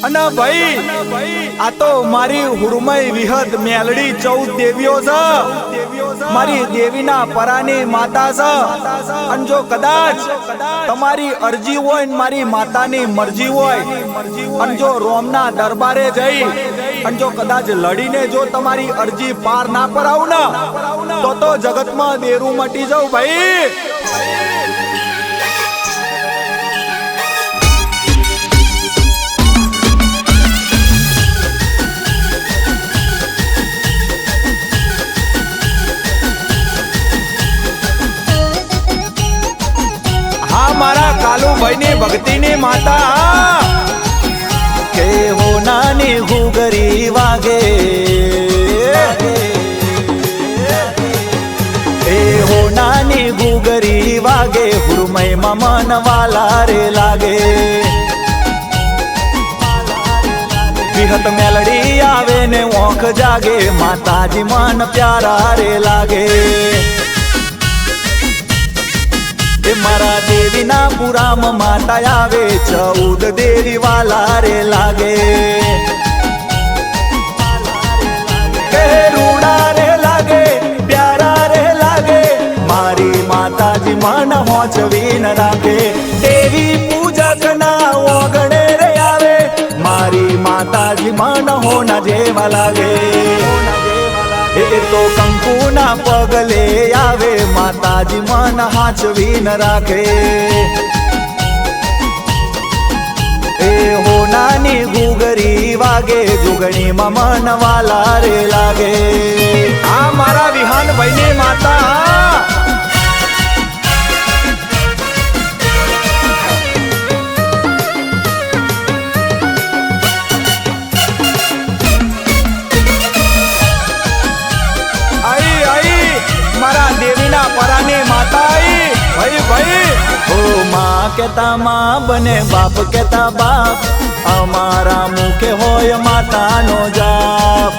અને ભાઈ આ તો મારી હુરમઈ વિહદ મેલડી 14 દેવીઓ છે, મારી દેવીના પરાની માતા છે। અને જો કદાચ તમારી અરજી હોય ને મારી માતાની મરજી હોય અને જો રોમના દરબારે જઈ અને જો કદાચ લડીને જો તમારી અરજી પાર ના પરાવું ને તો જગતમાં દેરું મટી જાવ ભાઈ। मारा कालू भाई ने भक्ति ने माता के हो नानी घुगरी वागे ए हो नानी घुगरी वागे हुरमई मन वाला रे लागे। विहत मेलडी आवे ने ओंख जागे माताजी मन प्यारा रे लागे। मारा देवी ना पुराम माता आवे 14 देवी वाला रे लागे। रूड़ा रे लागे प्यारा रे लागे मारी माता जी मन होचवी न राखे। देवी पूजक ना ओगणे रे आवे मारी माता जी मन होना जेवा लागे। तो कंकु ना पगले आवे माताजी मन हाचवी न राखे। ए हो नानी घुगरी वागे जुगणी मन वाला रे लागे। आ मारा विहान भाई ने माता कहता माँ बने बाप कहता बाप अमारा मुखे होय माता नो जाप।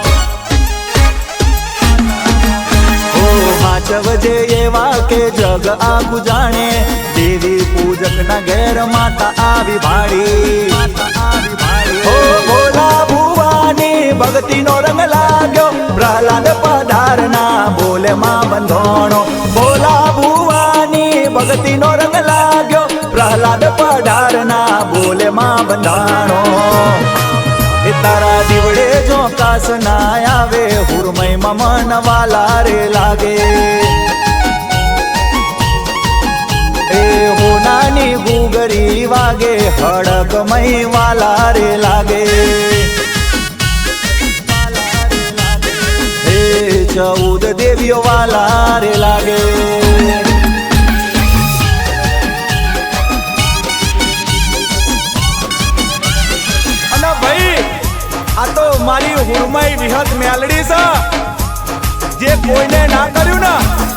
ओ 5 बजे एवा के जग आगू जाने देवी पूजक ना घेर माता आवी भाड़ी। ओ भोला भुवानी भक्ति नो रंग लाग्यो प्रहलाद पधारना बोले माँ बंधोणो। भोला भुवानी भक्ति नो रंग लाग्यो प्रहलाद पधारना बोले माँ बंधाणो। तारा दिवड़े जो कास ना आवे हुरमई मन वाला रे लागे। ए हो नानी घुगरी वागे हड़क मई वाला रे लागे। 14 देवियों वाला रे लागे। आ तो मारी हुरमई विहद मेलडी से जे कोईने ना कर्यु ना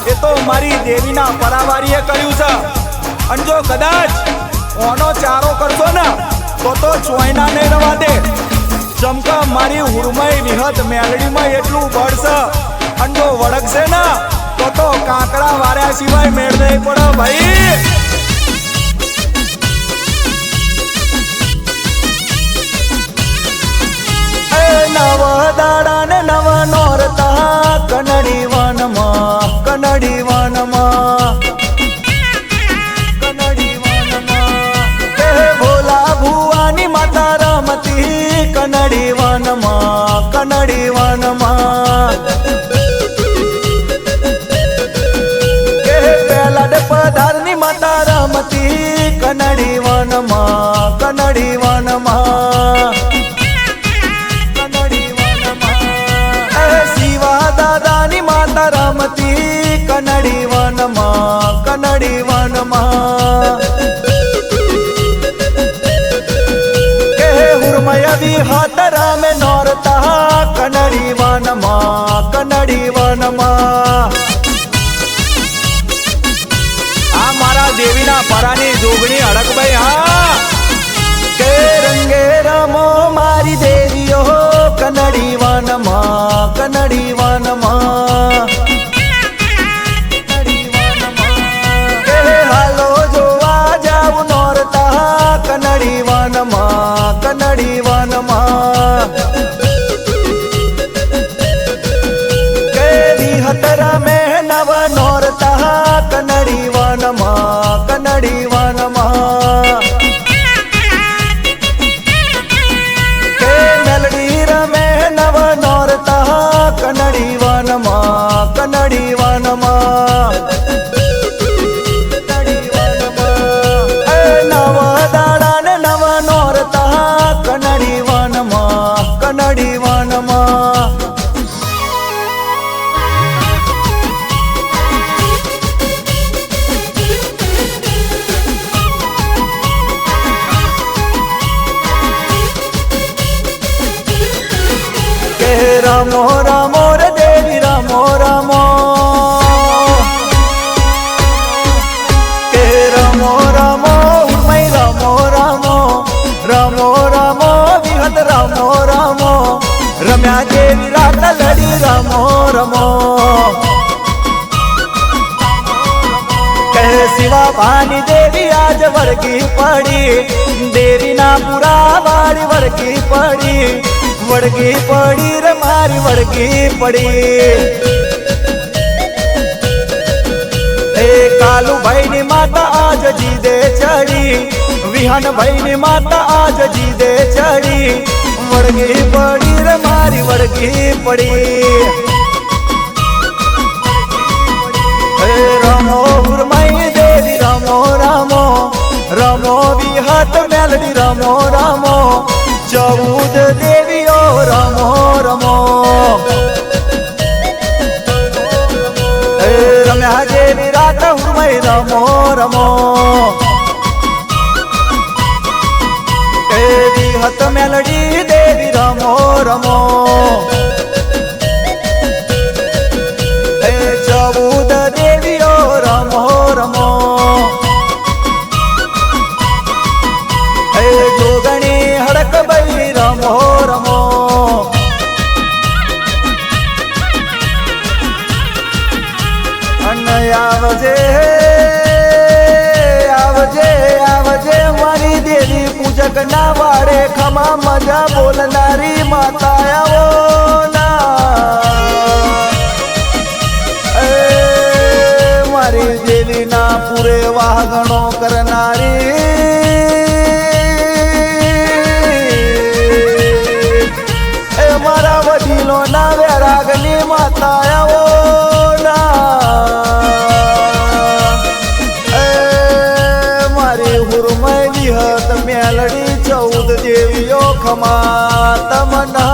ए तो मारी देवीना परावारीए कर्यु छे। अन जो कदाच ओनो चारो करशो ना तो चोयना नहीं रवा दे। चमका मारी हुरमई विहद मेलडी में एटलू बळ छे अन जो वळगशे ना तो काकड़ा वार्या सिवाय मेळ नहीं पड़े भाई। नव दाड़ा ने नव नोरता कनड़ी वन कनड़ी वन कनड़ी वन भोला भुवानी माता रमती कनड़ी वन कनड़ी वन पहला पधारनी माता रमती कनड़ी वन कनड़ी वन रमती कनड़ी वन कनड़ी वन हुरमई विहतरा में नौरता कनड़ी वन कनड़ी वन। आ मारा देवीना परानी जोगणी हड़क भाई। हाँ के रंगे रमो मारी देवियो कनड़ी वन कनड़ी वन हालो जो आ जाऊ नौरता कनड़ी वन કનડી વનમાં કેવી હતરા મે નવ નોરતા કનડી વનમાં કનડી વનમાં કે મેલડી રમે નવ નોરતા કનડી વનમાં કનડી વનમાં નવ દાડા ને નવ નોરતા કનડી વનમાં કનડી વનમાં કે રામો રામો રે દેવી રામો રામો કે રામો રામો ઉર્મય રામો રામો રામો રામો વિહત રામો રામો રમ્યા જેવી રાત લડી રામો રમો કહે શિવા ભાની દેવી આજ વળગી પડી દેવીના પુરા વાળી વળગી પડી વળગી પડી રે મારી વળગી પડી એ કાલુભાઈ ની માતા આજ જીદે ચડી વિહાનભાઈ ની માતા આજ જીદે ચડી વળગી પડી રે મારી વળગી પડી એ રમો ઉર્મય દેવી રમો રમો રમો વિહત મેલડી રમો રમો 14 દેવીઓ રમો રમો રમ્યા જેવી રાત ઉર્મય રમો રમો એવી હત મેલડી દેવી રમો રમો એ 14 દેવીઓ રમો રમો એ જોગણી હડક બઈ રમો રમો અન આવજે આવજે આવજે મારી દેવી પૂજક ના વાડે ખમા મજા બોલનારી માતા આવો ના એ મારી દેવી ના પૂરે વાગણો કરનારી મારા વડીલો ના વેરાગની માતા આવો મારી હુરમય વિહત મેલડી 14 દેવીઓ ખમા તમના